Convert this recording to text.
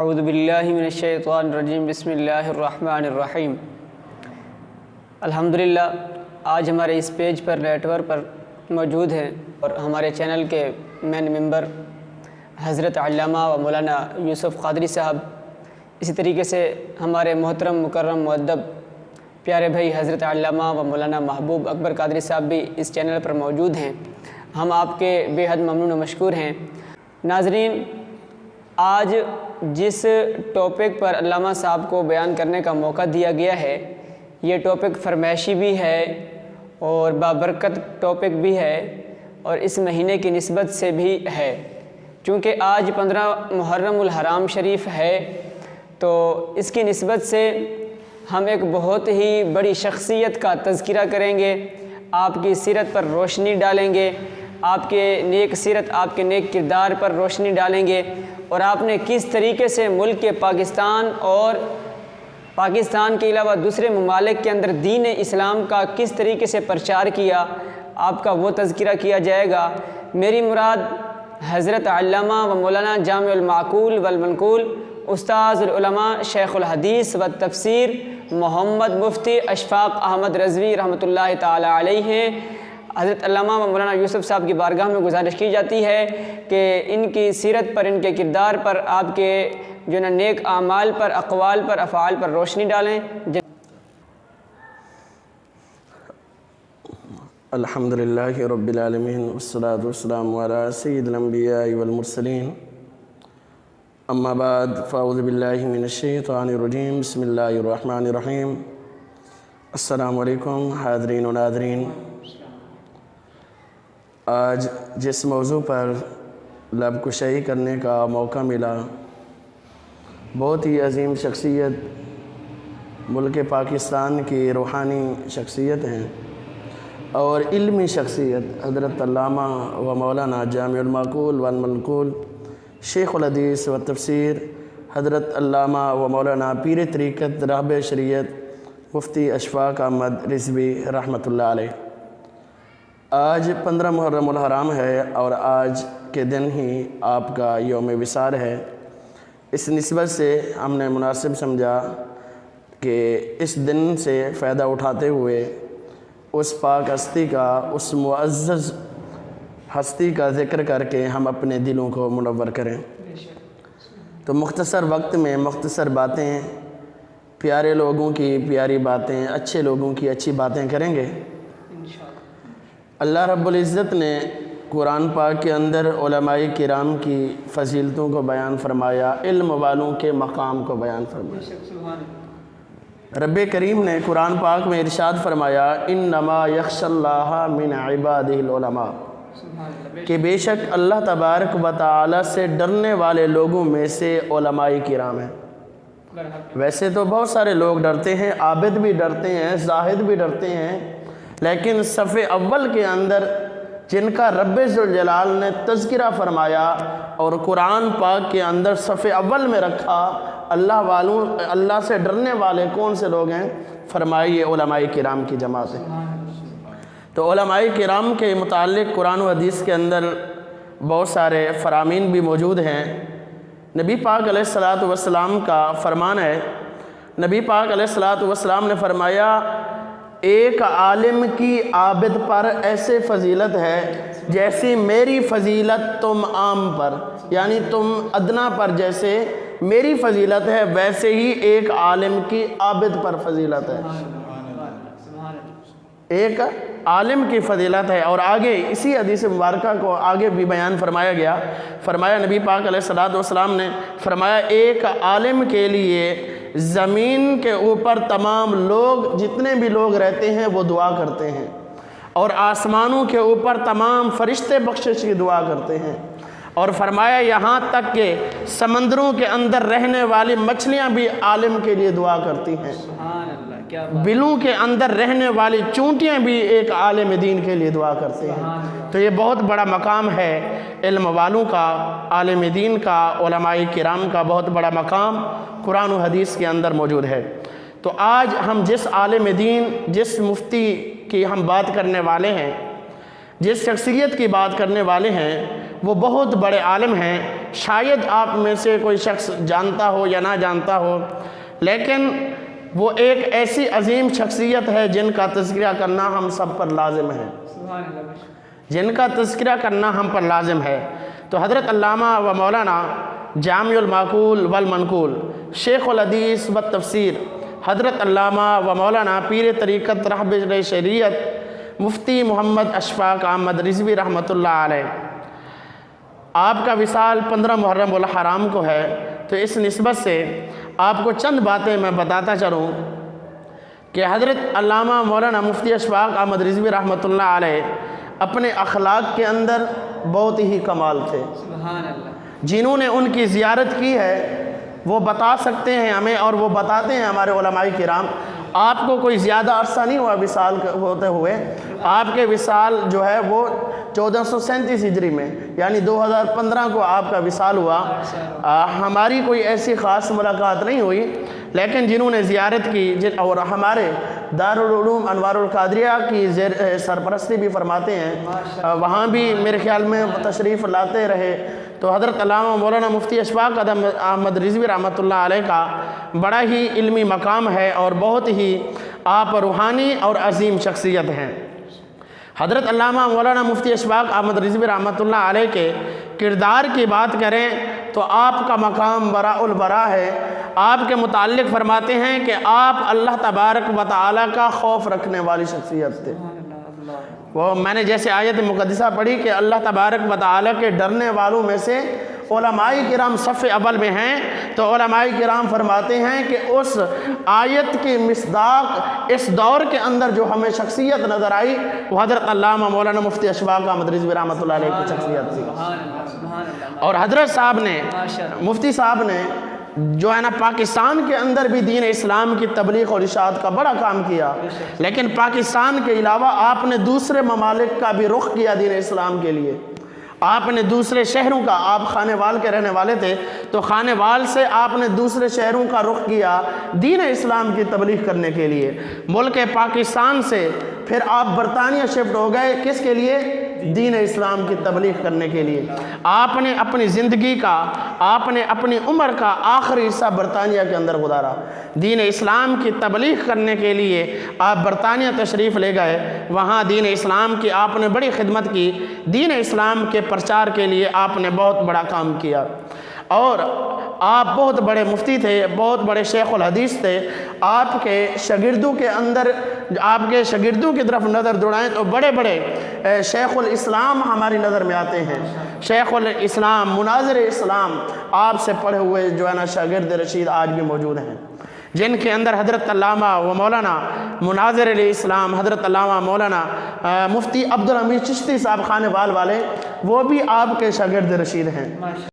اعوذ باللہ من الشیطان الرجیم بسم اللہ الرحمن الرحیم۔ الحمدللہ آج ہمارے اس پیج پر نیٹ ورک پر موجود ہیں اور ہمارے چینل کے مین ممبر حضرت علامہ و مولانا یوسف قادری صاحب، اسی طریقے سے ہمارے محترم مکرم مؤدب پیارے بھائی حضرت علامہ و مولانا محبوب اکبر قادری صاحب بھی اس چینل پر موجود ہیں۔ ہم آپ کے بے حد ممنون و مشکور ہیں۔ ناظرین، آج جس ٹاپک پر علامہ صاحب کو بیان کرنے کا موقع دیا گیا ہے، یہ ٹاپک فرمائشی بھی ہے اور بابرکت ٹاپک بھی ہے اور اس مہینے کی نسبت سے بھی ہے۔ چونکہ آج 15 محرم الحرام شریف ہے تو اس کی نسبت سے ہم ایک بہت ہی بڑی شخصیت کا تذکرہ کریں گے، آپ کی سیرت پر روشنی ڈالیں گے، آپ کے نیک سیرت، آپ کے نیک کردار پر روشنی ڈالیں گے اور آپ نے کس طریقے سے ملک کے پاکستان اور پاکستان کے علاوہ دوسرے ممالک کے اندر دین اسلام کا کس طریقے سے پرچار کیا، آپ کا وہ تذکرہ کیا جائے گا۔ میری مراد حضرت علامہ و مولانا جامع المعقول والمنقول استاذ العلماء شیخ الحدیث و تفسیر محمد مفتی اشفاق احمد رضوی رحمۃ اللہ تعالی علیہ ہیں۔ حضرت علامہ و مولانا یوسف صاحب کی بارگاہ میں گزارش کی جاتی ہے کہ ان کی سیرت پر، ان کے کردار پر، آپ کے جو نیک اعمال پر، اقوال پر، افعال پر روشنی ڈالیں۔ الحمدللہ رب العالمین والصلاة والسلام علی سید الانبیاء والمرسلین، اما بعد فاعوذ باللہ من الشیطان الرجیم بسم اللہ الرحمن الرحیم۔ السلام علیکم حاضرین و ناظرین۔ آج جس موضوع پر لب کشائی کرنے کا موقع ملا، بہت ہی عظیم شخصیت، ملک پاکستان کی روحانی شخصیت ہیں اور علمی شخصیت حضرت علامہ و مولانا جامع المعقول والمنقول شیخ الحدیث و تفسیر حضرت علامہ و مولانا پیر طریقت راہب شریعت مفتی اشفاق احمد رضوی رحمۃ اللہ علیہ۔ آج 15 محرم الحرام ہے اور آج کے دن ہی آپ کا یوم وصال ہے۔ اس نسبت سے ہم نے مناسب سمجھا کہ اس دن سے فائدہ اٹھاتے ہوئے اس پاک ہستی کا، اس معزز ہستی کا ذکر کر کے ہم اپنے دلوں کو منور کریں۔ تو مختصر وقت میں مختصر باتیں، پیارے لوگوں کی پیاری باتیں، اچھے لوگوں کی اچھی باتیں کریں گے۔ اللہ رب العزت نے قرآن پاک کے اندر علماء کرام کی فضیلتوں کو بیان فرمایا، علم والوں کے مقام کو بیان فرمایا۔ رب کریم نے قرآن پاک میں ارشاد فرمایا، انما یخشی اللہ من عبادہ العلماء، کہ بے شک اللہ تبارک و تعالی سے ڈرنے والے لوگوں میں سے علماء کرام ہیں۔ ویسے تو بہت سارے لوگ ڈرتے ہیں، عابد بھی ڈرتے ہیں، زاہد بھی ڈرتے ہیں، لیکن صف اول کے اندر جن کا رب ذوالجلال نے تذکرہ فرمایا اور قرآن پاک کے اندر صف اول میں رکھا، اللہ سے ڈرنے والے کون سے لوگ ہیں؟ فرمائیے علماء کرام کی جماعت ہے۔ تو علماء کرام کے متعلق قرآن و حدیث کے اندر بہت سارے فرامین بھی موجود ہیں۔ نبی پاک علیہ الصلوۃ والسلام کا فرمان ہے، نبی پاک علیہ الصلوۃ والسلام نے فرمایا، ایک عالم کی عابد پر ایسے فضیلت ہے جیسی میری فضیلت تم عام پر، یعنی تم ادنا پر جیسے میری فضیلت ہے ویسے ہی ایک عالم کی عابد پر فضیلت ہے، ایک عالم کی فضیلت ہے۔ اور آگے اسی حدیث مبارکہ کو آگے بھی بیان فرمایا گیا، فرمایا نبی پاک علیہ الصلوۃ والسلام نے فرمایا، ایک عالم کے لیے زمین کے اوپر تمام لوگ، جتنے بھی لوگ رہتے ہیں وہ دعا کرتے ہیں، اور آسمانوں کے اوپر تمام فرشتے بخشش کی دعا کرتے ہیں، اور فرمایا یہاں تک کہ سمندروں کے اندر رہنے والی مچھلیاں بھی عالم کے لیے دعا کرتی ہیں، بلوں کے اندر رہنے والی چونٹیاں بھی ایک عالم دین کے لیے دعا کرتے ہیں۔ تو یہ بہت بڑا مقام ہے علم والوں کا، عالم دین کا، علماء کرام کا بہت بڑا مقام قرآن و حدیث کے اندر موجود ہے۔ تو آج ہم جس عالم دین، جس مفتی کی ہم بات کرنے والے ہیں، جس شخصیت کی بات کرنے والے ہیں، وہ بہت بڑے عالم ہیں، شاید آپ میں سے کوئی شخص جانتا ہو یا نہ جانتا ہو، لیکن وہ ایک ایسی عظیم شخصیت ہے جن کا تذکرہ کرنا ہم سب پر لازم ہے، جن کا تذکرہ کرنا ہم پر لازم ہے۔ تو حضرت علامہ و مولانا جامع المعقول والمنقول، شیخ الحدیث والتفسیر، حضرت علامہ و مولانا پیر طریقت رہبر شریعت مفتی محمد اشفاق احمد رضوی رحمۃ اللہ علیہ، آپ کا وصال 15 محرم الحرام کو ہے۔ تو اس نسبت سے آپ کو چند باتیں میں بتاتا چلوں کہ حضرت علامہ مولانا مفتی اشفاق احمد رضوی رحمۃ اللہ علیہ اپنے اخلاق کے اندر بہت ہی کمال تھے۔ سبحان اللہ۔ جنہوں نے ان کی زیارت کی ہے وہ بتا سکتے ہیں ہمیں، اور وہ بتاتے ہیں ہمارے علماء کرام۔ آپ کو کوئی زیادہ عرصہ نہیں ہوا وصال ہوتے ہوئے، آپ کے وصال جو ہے وہ 1437 ہجری میں، یعنی 2015 کو آپ کا وصال ہوا۔ ہماری کوئی ایسی خاص ملاقات نہیں ہوئی، لیکن جنہوں نے زیارت کی اور ہمارے دارالعلوم انوار القادریہ کی سرپرستی بھی فرماتے ہیں، وہاں بھی میرے خیال میں تشریف لاتے رہے۔ تو حضرت علامہ مولانا مفتی اشفاق احمد رضوی رحمۃ اللہ علیہ کا بڑا ہی علمی مقام ہے اور بہت ہی آپ روحانی اور عظیم شخصیت ہیں۔ حضرت علامہ مولانا مفتی اشفاق احمد رضوی رحمۃ اللہ علیہ کے کردار کی بات کریں تو آپ کا مقام براء البراء ہے۔ آپ کے متعلق فرماتے ہیں کہ آپ اللہ تبارک و تعالیٰ کا خوف رکھنے والی شخصیت تھے۔ وہ میں نے جیسے آیت مقدسہ پڑھی کہ اللہ تبارک و تعالیٰ کے ڈرنے والوں میں سے علماء کرام صف اول میں ہیں، تو علماء کرام فرماتے ہیں کہ اس آیت کی مصداق اس دور کے اندر جو ہمیں شخصیت نظر آئی وہ حضرت علامہ مولانا مفتی اشفاق احمد رضوی رحمۃ اللہ علیہ کی شخصیت تھی۔ اور حضرت صاحب نے، مفتی صاحب نے جو ہے نا پاکستان کے اندر بھی دین اسلام کی تبلیغ اور اشاعت کا بڑا کام کیا، لیکن پاکستان کے علاوہ آپ نے دوسرے ممالک کا بھی رخ کیا دین اسلام کے لیے۔ آپ نے دوسرے شہروں کا، آپ خانے وال کے رہنے والے تھے، تو خانے وال سے آپ نے دوسرے شہروں کا رخ کیا دین اسلام کی تبلیغ کرنے کے لیے۔ ملک پاکستان سے پھر آپ برطانیہ شفٹ ہو گئے، کس کے لیے؟ دین اسلام کی تبلیغ کرنے کے لیے۔ آپ نے اپنی زندگی کا، آپ نے اپنی عمر کا آخری حصہ برطانیہ کے اندر گزارا۔ دین اسلام کی تبلیغ کرنے کے لیے آپ برطانیہ تشریف لے گئے، وہاں دین اسلام کی آپ نے بڑی خدمت کی، دین اسلام کے پرچار کے لیے آپ نے بہت بڑا کام کیا، اور آپ بہت بڑے مفتی تھے، بہت بڑے شیخ الحدیث تھے۔ آپ کے شاگردوں کے اندر، آپ کے شاگردوں کی طرف نظر دوڑائیں تو بڑے بڑے شیخ الاسلام ہماری نظر میں آتے ہیں۔ شیخ الاسلام، مناظر اسلام، آپ سے پڑھے ہوئے جو ہے نا شاگرد رشید آج بھی موجود ہیں، جن کے اندر حضرت علامہ و مولانا مناظر الاسلام، حضرت علامہ مولانا مفتی عبدالحمید چشتی صاحب خانے وال والے، وہ بھی آپ کے شاگرد رشید ہیں۔